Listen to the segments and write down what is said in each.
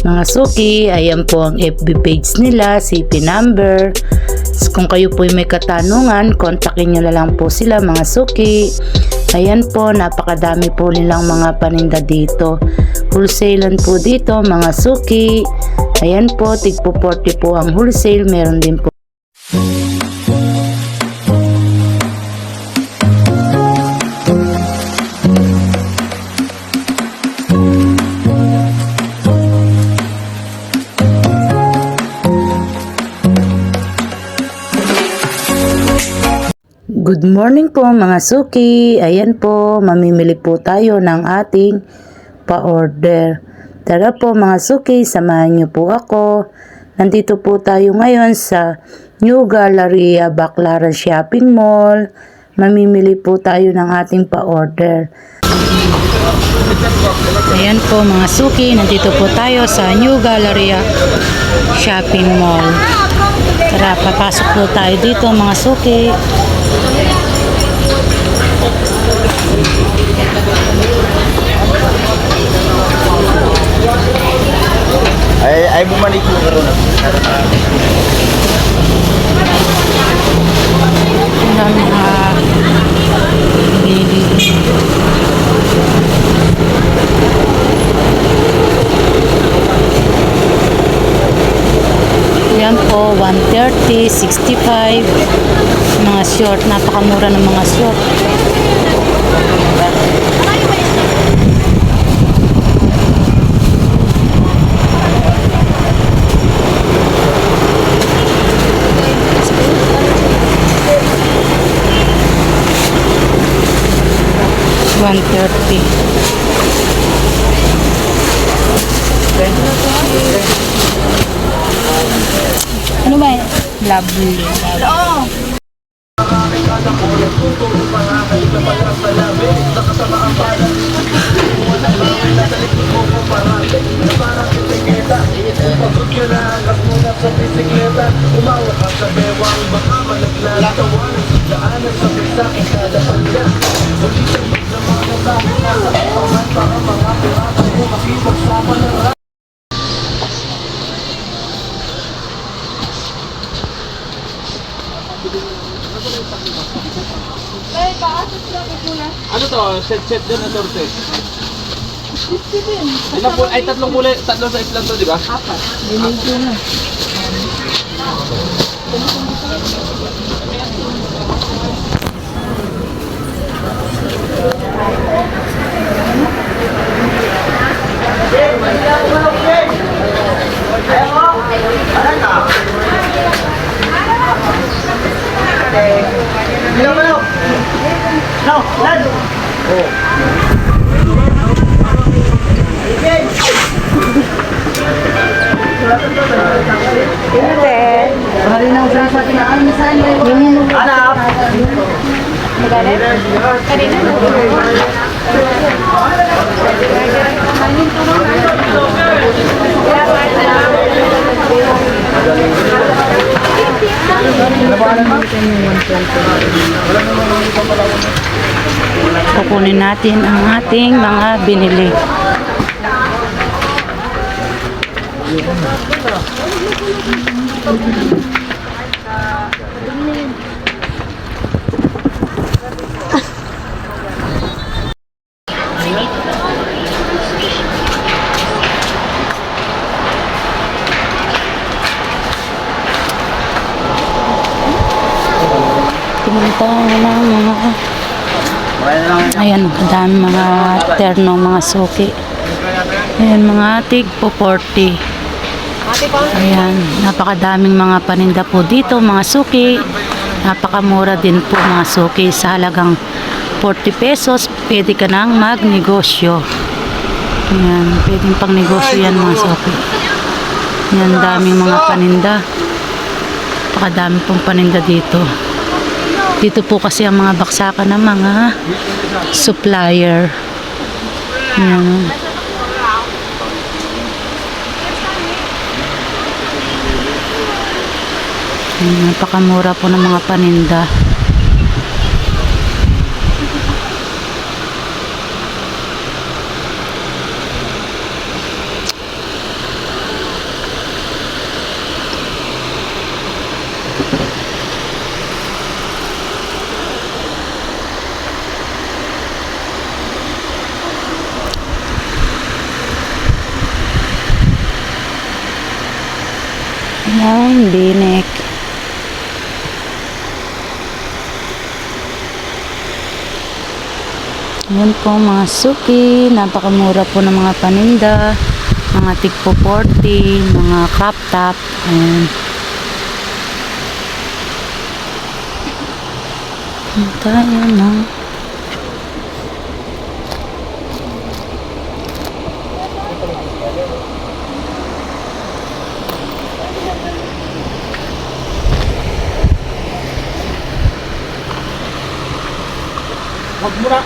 Mga suki, ayan po ang FB page nila, CP number. Kung kayo po may katanungan, kontakin nyo na lang po sila mga suki. Ayan po, napakadami po nilang mga paninda dito. Wholesale po dito mga suki. Ayan po, tigpo 40 po ang wholesale, meron din po. Good morning po mga suki. Ayan po, mamimili po tayo ng ating pa-order. Tara po mga suki, samahan niyo po ako. Nandito po tayo ngayon sa New Galleria Baclaran Shopping Mall. Mamimili po tayo ng ating pa-order. Ayan po mga suki, nandito po tayo sa New Galleria Shopping Mall. Tara, papasok po tayo dito mga suki. Ay bumalik mo karon na. Yan po, 130, 65. Mga short, napakamura ng mga short. $130. Ano ba? Lovely. Ano to? Set din na torte. Ilang po ay tatlong kulay, tatlong size lang to, di ba? Apat. Dinigyo na. No, lad. Oh. Bahali na usaha sa atin na ano saan yung Anak. magalit? Kanina kukunin natin ang ating mga binili. Pumunta ng mga ayan, madami mga terno, mga suki. Ayan, mga tig po 40. Ayan, napakadaming mga paninda po dito, mga suki. Napakamura din po mga suki. Sa halagang 40 pesos, pwede ka nang magnegosyo. Ayan, pwedeng pang negosyo yan mga suki. Ayan, daming mga paninda. Napakadami pong paninda dito. Dito po kasi ang mga baksakan ng mga supplier. Ayan. Napakamura po ng mga paninda. Ayan, binek. Ayan po mga suki. Napakamura po ng mga paninda. Mga tigpo 40, mga crop top. Ayan. Ayan tayo na. Magmura.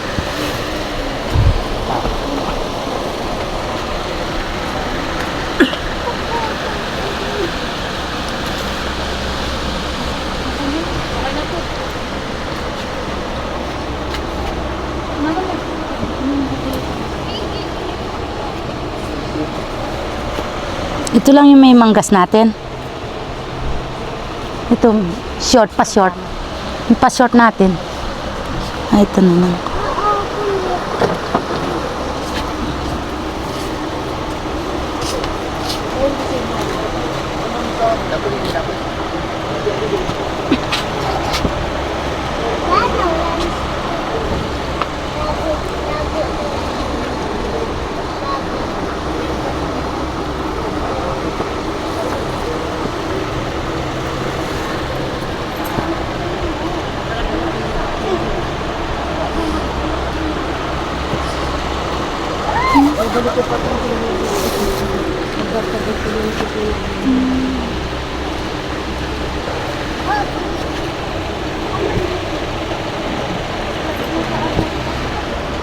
Ito lang yung may manggas natin. Ito, short pa short. Yung pa short natin. Ay, ito na lang.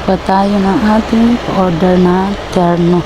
Pa tayo ng ating order na terno.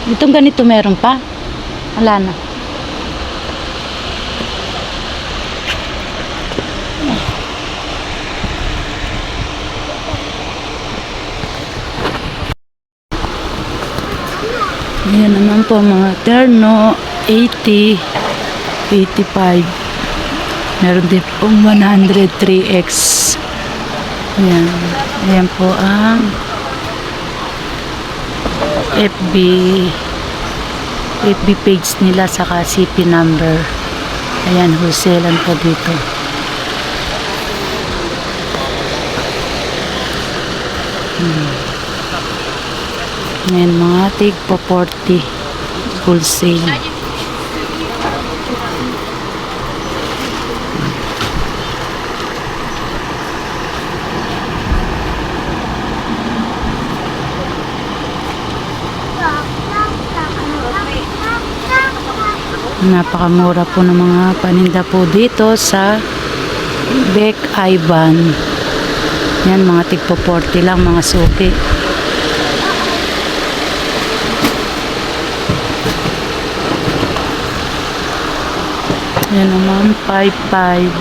Itong ganito meron pa? Wala na. Ayan naman po mga terno, 80, 85. Meron din pong 103X. Ayan. Ayan po ang FB page nila saka CP number. Ayan, wholesalan po dito. Ayan, mga tig po 40 wholesale. Napakamura po ng mga paninda po dito sa Beck Ivan. Yan, mga tigpo 40 lang mga suki. Yan naman 55.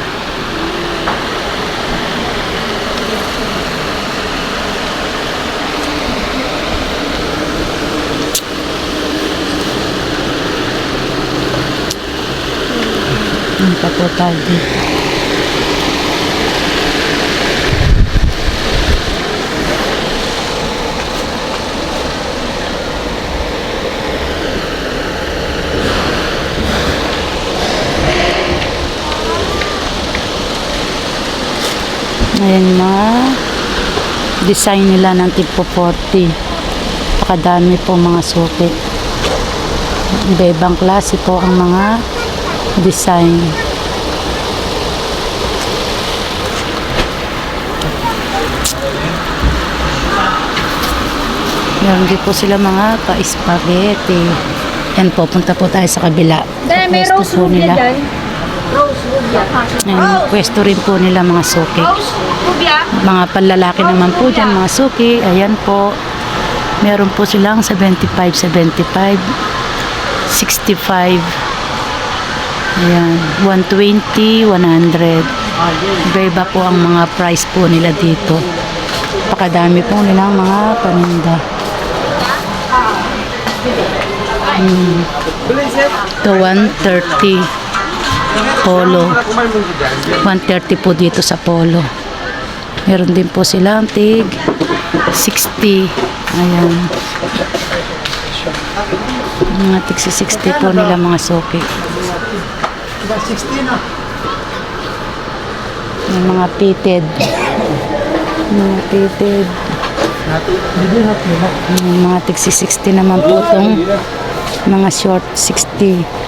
Punta po tayo dito. Ayan mga design nila ng tipo 40. Pakadami po mga suki. Iba-ibang klase po ang mga design. Meron din po sila mga pa-spaghetti. Yan po, punta po tayo sa kabila. Dahil may Pwesto rose po rubia nila. dyan. Rose rubia. Ayan, pwesto rin po nila mga suki. Rose rubia. Mga panlalaki naman po dyan, mga suki. Ayan po. Meron po silang 75, 65. Ayan, 120, 100. Iba-iba po ang mga price po nila dito. Pakadami po nilang mga paninda. Ito 130 polo. 130 po dito sa polo. Meron din po silang tig 60. Ayan. Mga tig 60 po nila mga suki. Yung mga pitted. Mga pitted. Yung mga tig 60 naman po itong mga short 60.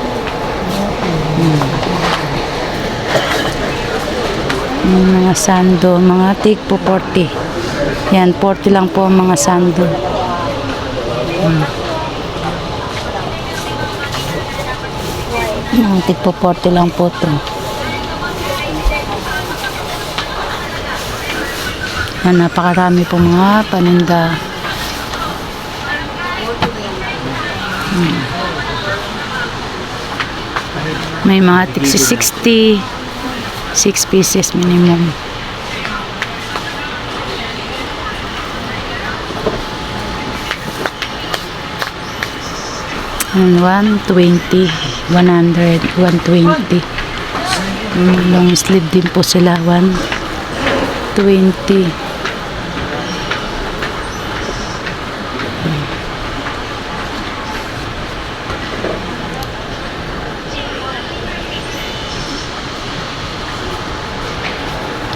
Yung mga sando, mga tig po 40. Yan, 40 lang po ang mga sando. Mga tig po 40 lang po ito. Yan, napakarami po mga paninda. May mga tig 60. 6 pieces minimum. And 120, 100, 120. Long sleeve din po sila, 120.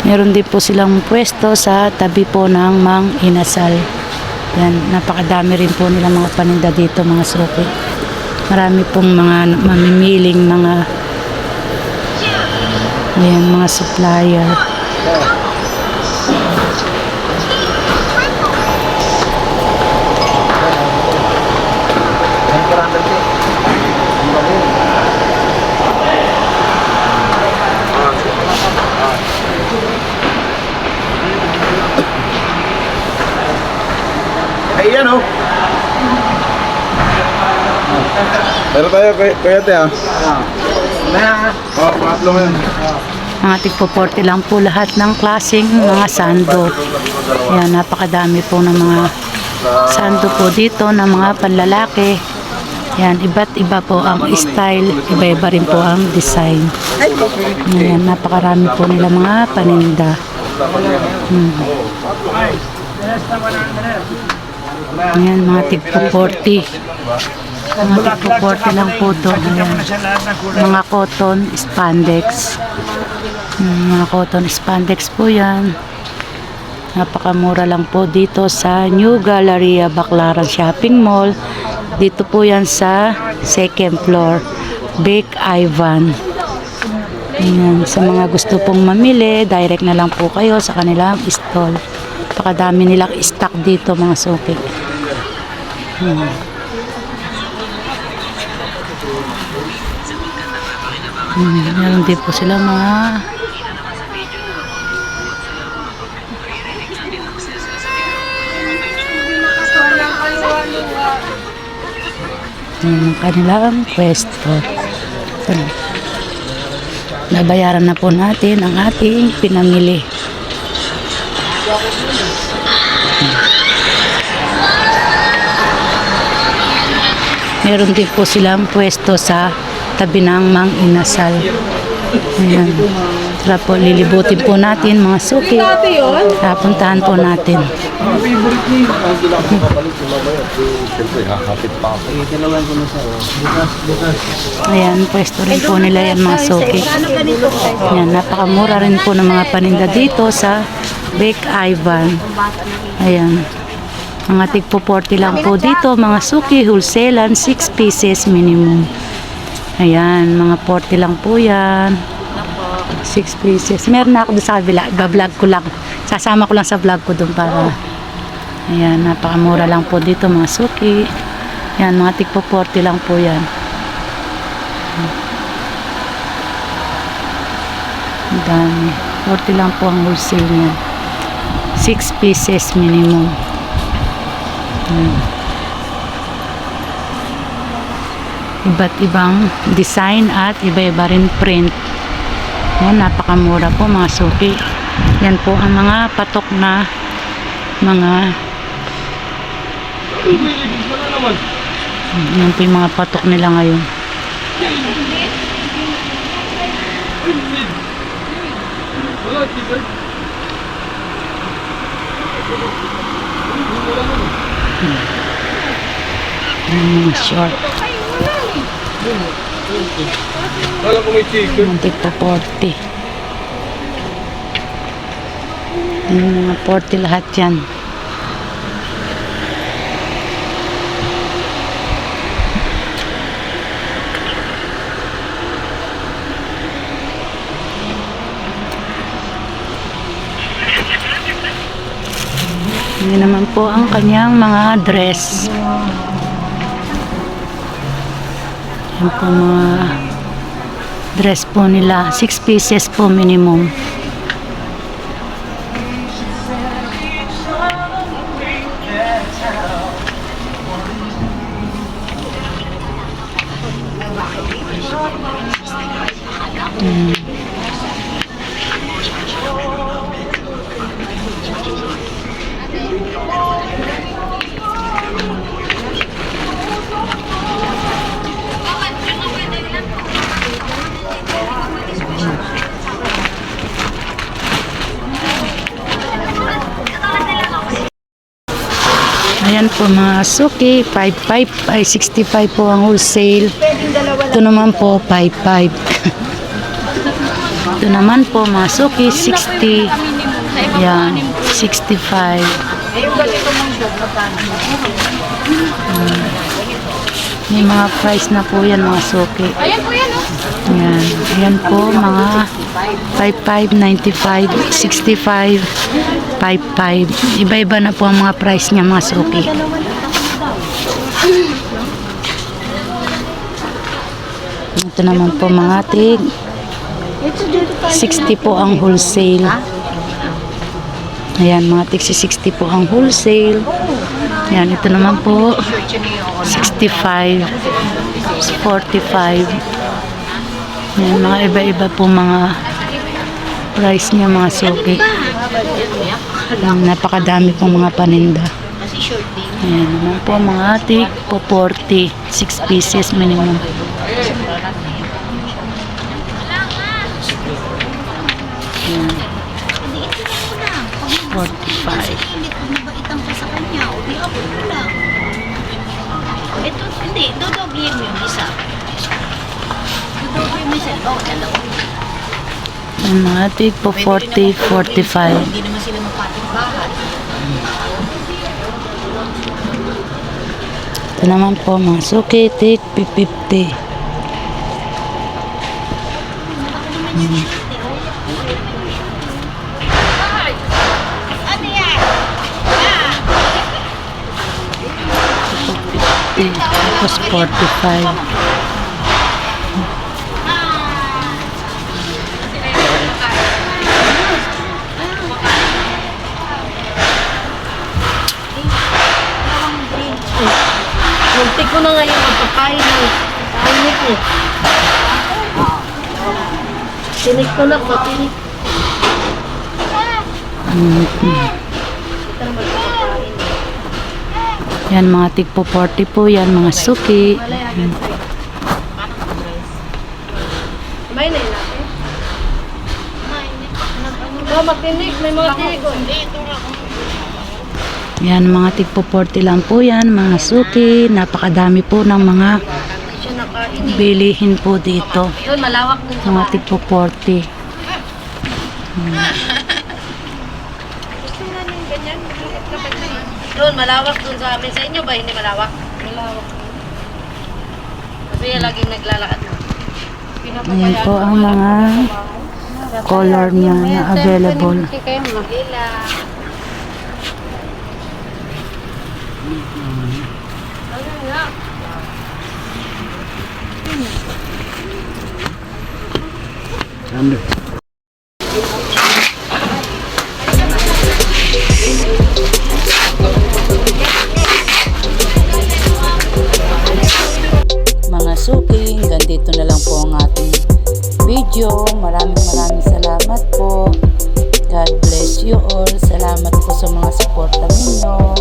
Meron din po silang pwesto sa tabi po ng Mang Inasal. Yan, napakadami rin po nila mga paninda dito mga suki. Marami pong mga mamimiling mga mga supplier. Ay, yan oh. Meron tayo, kaya te ah. Oh, pangatlo mo yun. Mga tigpo 40 lang po lahat ng klaseng mga sando. Yan, napakadami po ng mga sando po dito ng mga panlalaki. Yan, iba't iba po ang style, iba-iba rin po ang design. Yan, napakarami po nila mga paninda. Yan, mga tigpo 40. Mga tigpo 40 lang po ito. Ayan. Mga cotton spandex. Mga cotton spandex po yan. Napakamura lang po dito sa New Galleria Baclaran Shopping Mall. Dito po yan sa second floor, Bake Ivan. Ayan. Sa mga gusto pong mamili, direct na lang po kayo sa kanilang stall. Napakadami nilang stock dito mga suki. Meron din po sila mga kanilang pwesto. Nabayaran na po natin ang ating pinamili. Meron din po silang pwesto sa tabi ng Mang Inasal. Ayan. Tara po, lilibutin po natin mga suki. Puntahan po natin. Ayan, pwesto rin po nila yan mga suki. Ayan, napakamura rin po ng mga paninda dito sa Bake Ivan. Ayan. Mga tigpo 40 lang po dito, mga suki, wholesalan, 6 pieces minimum. Ayan, mga 40 lang po yan. 6 pieces. Meron na ako doon sa kabila, iba-vlog ko lang. Sasama ko lang sa vlog ko doon para Ayan, napakamura lang po dito mga suki. Ayan, mga tigpo 40 lang po yan. Ang dami. 40 lang po ang wholesale niyan. 6 pieces minimum. Iba't ibang design at iba-iba rin print. Yan, napakamura po mga suki. Yan po ang mga patok na mga yan po yung mga patok nila ngayon. Yan mga short. Kala ko may chicken. Muntik po 40. Yung mga 40 lahat yan. Hindi naman po ang kanyang mga dress. Yan po mga dress po nila. 6 pieces po minimum. Ayan po mga suki, 55 ay 65 po ang wholesale. Ito naman po 55. Ito naman po mga suki, 60. Ayan, 65. May mga price na po yan mga suki. Ayan po yan, oh. Ayan, ayan po mga 55, 95, 65, 55. Iba-iba na po ang mga price niya mga suki. Ito naman po mga tig 60 po ang wholesale. Ayan, mga tig 60 po ang wholesale. Ayan, ito naman po 65, 45. Ayan, mga iba-iba po mga price niya mga suki. Napakadami pong mga paninda. Ayan naman po mga tig po 40, 6 pieces minimum. Ayan. 45. Nabaitang ka sa kanya. O, di ako na lang. Ito, hindi. Dodobyin mo yung isa. Dodobyin mo yung isa. Oh, dalawa. Ayan, mga tig po 40, 45. Hindi naman sila mapating bahay. Ito naman po mga suki, tig 50. Ano yan? Tapos 45. Muntik ko na ngayon magpakain ng kainit niya. Tinik ko na po, tinik. Yan mga tig po 40 po yan mga suki. Yan. May na yun natin. Oh, matinik. May mga tinik. Yan mga tig po 40 lang po yan mga suki. Napakadami po ng mga Siya nakain. bilihin po dito. Yun, malawak dun sa Mga tig po 40. Doon, malawak dun sa amin. Sa inyo ba hindi malawak? Malawak. Kasi yan laging naglalakad. Ayan po ang mga color niya na available. Mga suki, hanggang dito na lang po ang ating video. Maraming salamat po. God bless you all. Salamat po sa mga suporta ninyo.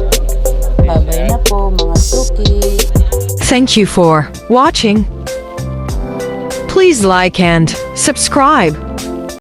Bye-bye na po mga suki. Thank you for watching. Please like and subscribe.